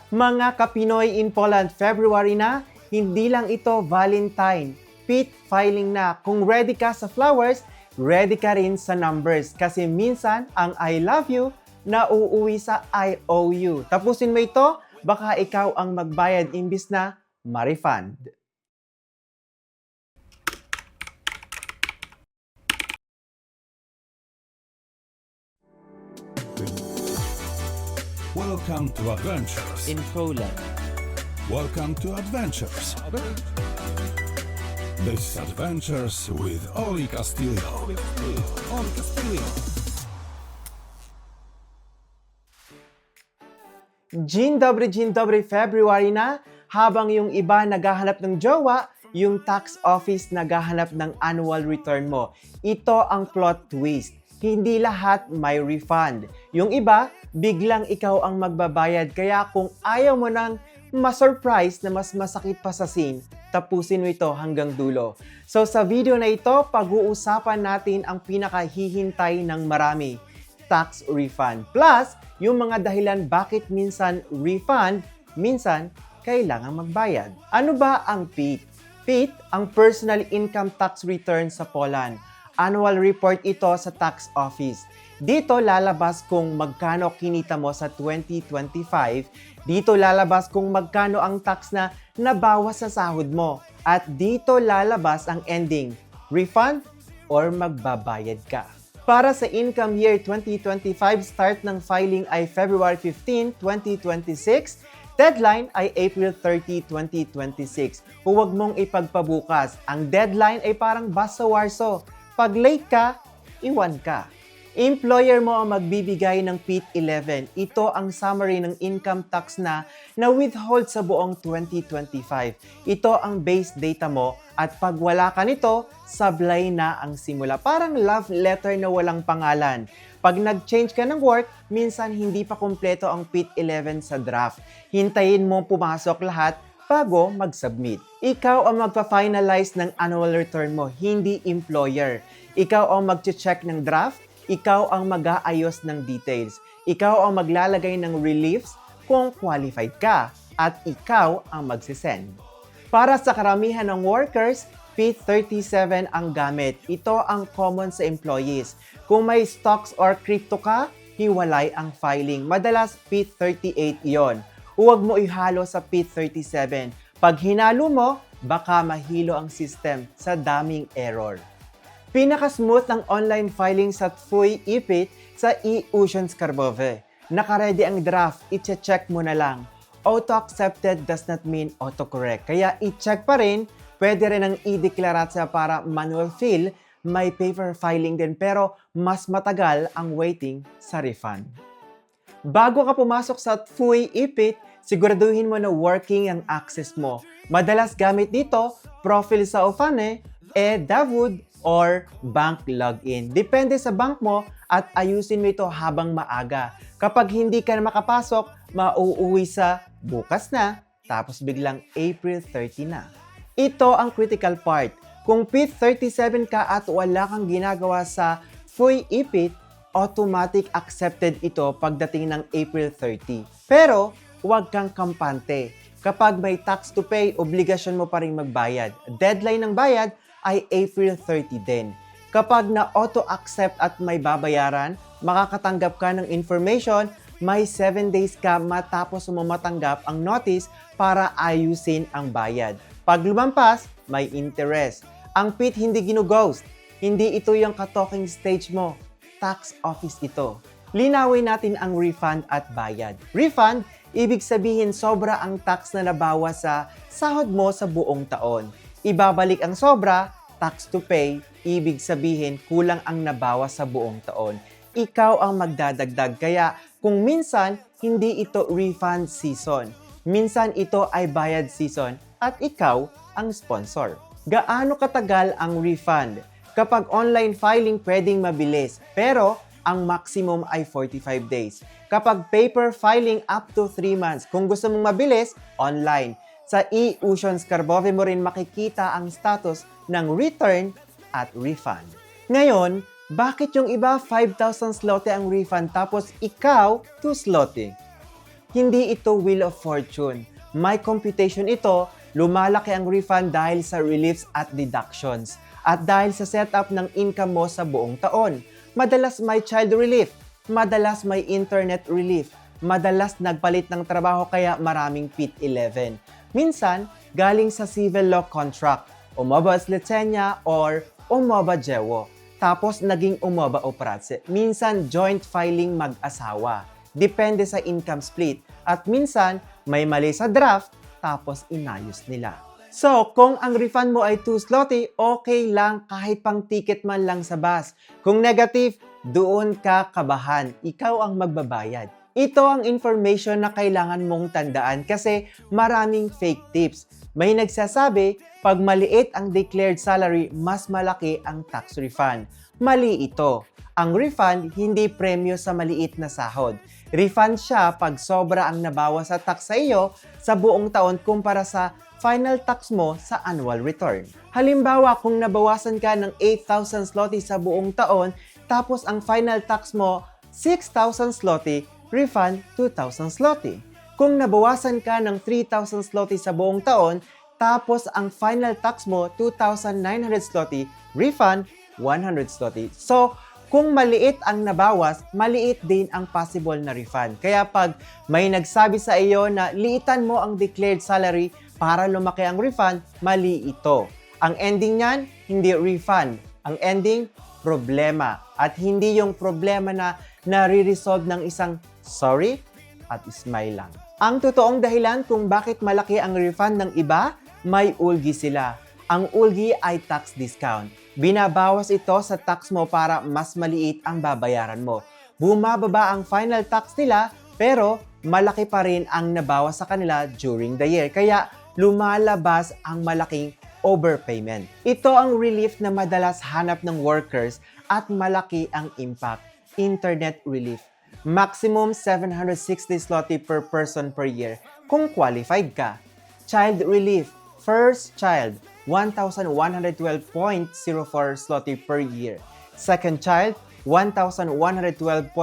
Mga Kapinoy in Poland, February na, hindi lang ito Valentine. Pit filing na. Kung ready ka sa flowers, ready ka rin sa numbers. Kasi minsan, ang I love you na uuwi sa I owe you. Tapusin mo ito, baka ikaw ang magbayad imbis na ma-refund. Welcome to Adventures. In Poland. Welcome to Adventures. This is Adventures with Oli Castillo. Oli Castillo. Dzień dobry, February na. Habang yung iba naghahanap ng jowa, yung tax office naghahanap ng annual return mo. Ito ang plot twist. Hindi lahat may refund. Yung iba, biglang ikaw ang magbabayad. Kaya kung ayaw mo nang ma-surprise na mas masakit pa sa scene, tapusin mo ito hanggang dulo. So sa video na ito, pag-uusapan natin ang pinakahihintay ng marami, tax refund. Plus, yung mga dahilan bakit minsan refund, minsan kailangan magbayad. Ano ba ang PIT? PIT ang Personal Income Tax Return sa Poland. Annual report ito sa tax office. Dito lalabas kung magkano kinita mo sa 2025. Dito lalabas kung magkano ang tax na nabawas sa sahod mo. At dito lalabas ang ending, refund or magbabayad ka. Para sa income year 2025, start ng filing ay February 15, 2026. Deadline ay April 30, 2026. Huwag mong ipagpabukas. Ang deadline ay parang bus sa Warsaw. Pag late ka, iwan ka. Employer mo ang magbibigay ng PIT-11. Ito ang summary ng income tax na withhold sa buong 2025. Ito ang base data mo at pag wala ka nito, sablay na ang simula. Parang love letter na walang pangalan. Pag nag-change ka ng work, minsan hindi pa kumpleto ang PIT-11 sa draft. Hintayin mo pumasok lahat bago mag-submit. Ikaw ang magpa-finalize ng annual return mo, hindi employer. Ikaw ang mag-check ng draft, ikaw ang mag-aayos ng details. Ikaw ang maglalagay ng reliefs kung qualified ka, at ikaw ang magsisend. Para sa karamihan ng workers, PIT-37 ang gamit. Ito ang common sa employees. Kung may stocks or crypto ka, hiwalay ang filing. Madalas PIT-38 iyon. Huwag mo ihalo sa PIT-37. Pag hinalo mo, baka mahilo ang system sa daming error. Pinaka-smooth ng online filing sa TFUI IPIT sa e-Ocean Skarbove. Nakaredy ang draft, i-check mo na lang. Auto-accepted does not mean autocorrect. Kaya i-check pa rin, pwede rin ang i-deklaratsa para manual fill, may paper filing din pero mas matagal ang waiting sa refund. Bago ka pumasok sa TFUI IPIT, siguraduhin mo na working ang access mo. Madalas gamit dito, profile sa Ofane, Davud, or bank login. Depende sa bank mo at ayusin mo ito habang maaga. Kapag hindi ka na makapasok, mauuwi sa bukas na, tapos biglang April 30 na. Ito ang critical part. Kung PIT-37 ka at wala kang ginagawa sa TFUI IPIT, automatic accepted ito pagdating ng April 30. Pero, huwag kang kampante. Kapag may tax to pay, obligasyon mo pa rin magbayad. Deadline ng bayad ay April 30 din. Kapag na-auto-accept at may babayaran, makakatanggap ka ng information, may 7 days ka matapos mo matanggap ang notice para ayusin ang bayad. Pag lumampas, may interest. Ang PIT hindi gino-ghost. Hindi ito yung ka-talking stage mo. Tax office ito. Linawin natin ang refund at bayad. Refund, ibig sabihin sobra ang tax na nabawas sa sahod mo sa buong taon. Ibabalik ang sobra, tax to pay, ibig sabihin kulang ang nabawas sa buong taon. Ikaw ang magdadagdag. Kaya kung minsan, hindi ito refund season. Minsan ito ay bayad season at ikaw ang sponsor. Gaano katagal ang refund? Kapag online filing, pwedeng mabilis, pero ang maximum ay 45 days. Kapag paper filing, up to 3 months. Kung gusto mong mabilis, online. Sa e-Ocean Skarbove mo rin makikita ang status ng return at refund. Ngayon, bakit yung iba 5,000 zloty ang refund tapos ikaw 2 zloty? Hindi ito Wheel of Fortune. May computation ito, lumalaki ang refund dahil sa reliefs at deductions at dahil sa setup ng income mo sa buong taon. Madalas may child relief, madalas may internet relief, madalas nagpalit ng trabaho kaya maraming PIT 11. Minsan, galing sa civil law contract, umoba slitsenya or umoba jewo. Tapos naging umoba o pratse. Minsan, joint filing mag-asawa. Depende sa income split. At minsan, may mali sa draft, tapos inayos nila. So, kung ang refund mo ay 2 zloty, okay lang kahit pang ticket man lang sa bus. Kung negative, doon ka kabahan. Ikaw ang magbabayad. Ito ang information na kailangan mong tandaan kasi maraming fake tips. May nagsasabi, pag maliit ang declared salary, mas malaki ang tax refund. Mali ito. Ang refund, hindi premyo sa maliit na sahod. Refund siya pag sobra ang nabawas sa tax sa iyo sa buong taon kumpara sa final tax mo sa annual return. Halimbawa, kung nabawasan ka ng 8,000 zloty sa buong taon, tapos ang final tax mo 6,000 zloty, refund 2,000 zloty. Kung nabawasan ka ng 3,000 zloty sa buong taon, tapos ang final tax mo 2,900 zloty, refund 100 zloty. So, kung maliit ang nabawas, maliit din ang possible na refund. Kaya pag may nagsabi sa iyo na liitan mo ang declared salary para lumaki ang refund, mali ito. Ang ending niyan, hindi refund. Ang ending, problema. At hindi yung problema na nare-resolve ng isang sorry at smile lang. Ang totoong dahilan kung bakit malaki ang refund ng iba, may ulgi sila. Ang ulgi ay tax discount. Binabawas ito sa tax mo para mas maliit ang babayaran mo. Bumababa ang final tax nila pero malaki pa rin ang nabawas sa kanila during the year. Kaya lumalabas ang malaking overpayment. Ito ang relief na madalas hanap ng workers at malaki ang impact. Internet relief. Maximum 760 zloty per person per year kung qualified ka. Child relief. First child, 1,112.04 zloty per year. Second child, 1,112.04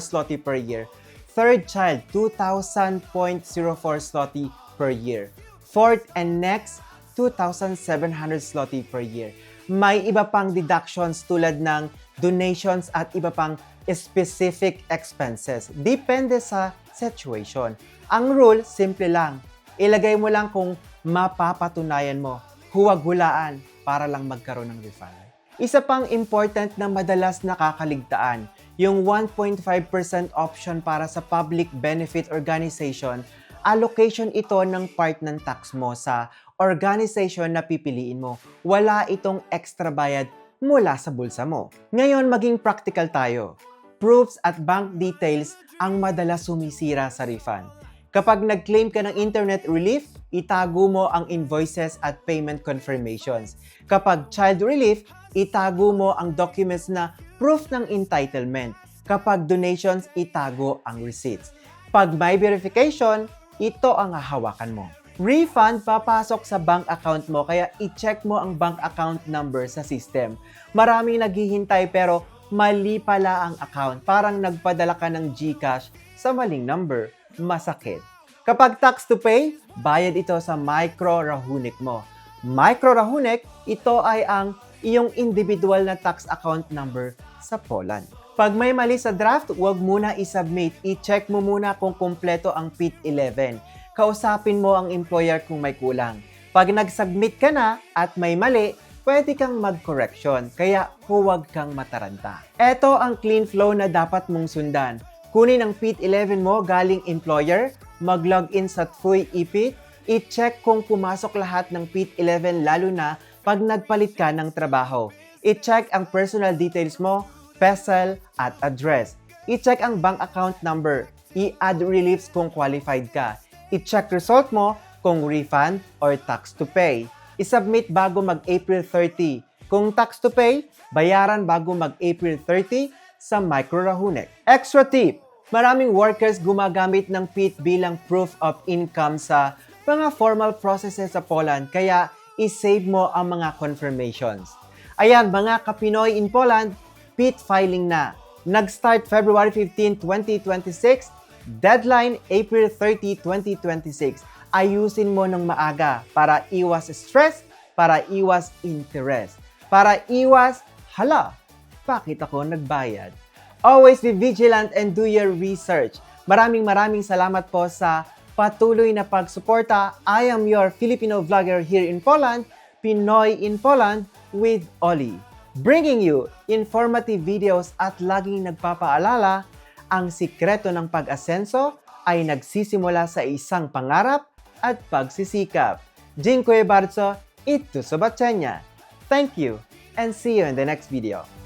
zloty per year. Third child, 2,000.04 zloty per year. Fourth and next, 2,700 zloty per year. May iba pang deductions tulad ng donations at iba pang specific expenses. Depende sa situation. Ang rule, simple lang. Ilagay mo lang kung mapapatunayan mo. Huwag hulaan para lang magkaroon ng refund. Isa pang important na madalas nakakaligtaan, yung 1.5% option para sa public benefit organization, allocation ito ng part ng tax mo sa organization na pipiliin mo. Wala itong extra bayad mula sa bulsa mo. Ngayon, maging practical tayo. Proofs at bank details ang madalas sumisira sa refund. Kapag nag-claim ka ng internet relief, itago mo ang invoices at payment confirmations. Kapag child relief, itago mo ang documents na proof ng entitlement. Kapag donations, itago ang receipts. Pag may verification, ito ang hahawakan mo. Refund papasok sa bank account mo kaya i-check mo ang bank account number sa system. Maraming naghihintay pero mali pala ang account. Parang nagpadala ka ng GCash sa maling number. Masakit. Kapag tax to pay, bayad ito sa micro-rahunek mo. Micro-rahunek, ito ay ang iyong individual na tax account number sa Poland. Pag may mali sa draft, huwag muna i-submit. I-check mo muna kung kumpleto ang PIT 11. Kausapin mo ang employer kung may kulang. Pag nag-submit ka na at may mali, pwede kang mag-correction, kaya huwag kang mataranta. Ito ang clean flow na dapat mong sundan. Kunin ang PIT 11 mo galing employer, mag-login sa TFUI EPIT, i-check kung pumasok lahat ng PIT 11 lalo na pag nagpalit ka ng trabaho. I-check ang personal details mo, PESEL at address. I-check ang bank account number. I-add reliefs kung qualified ka. I-check result mo kung refund or tax to pay. I-submit bago mag-April 30. Kung tax to pay, bayaran bago mag-April 30 sa micro-rahunek. Extra tip! Maraming workers gumagamit ng PIT bilang proof of income sa mga formal processes sa Poland, kaya i-save mo ang mga confirmations. Ayan, mga ka-Pinoy in Poland, PIT filing na. Nag-start February 15, 2026, Deadline, April 30, 2026. Ayusin mo ng maaga para iwas stress, para iwas interest, para iwas, hala, bakit ako nagbayad? Always be vigilant and do your research. Maraming salamat po sa patuloy na pagsuporta. I am your Filipino vlogger here in Poland, Pinoy in Poland with Oli. Bringing you informative videos at laging nagpapaalala, ang sikreto ng pag-asenso ay nagsisimula sa isang pangarap at pagsisikap. Dziękuję bardzo i do zobaczenia. Thank you and see you in the next video.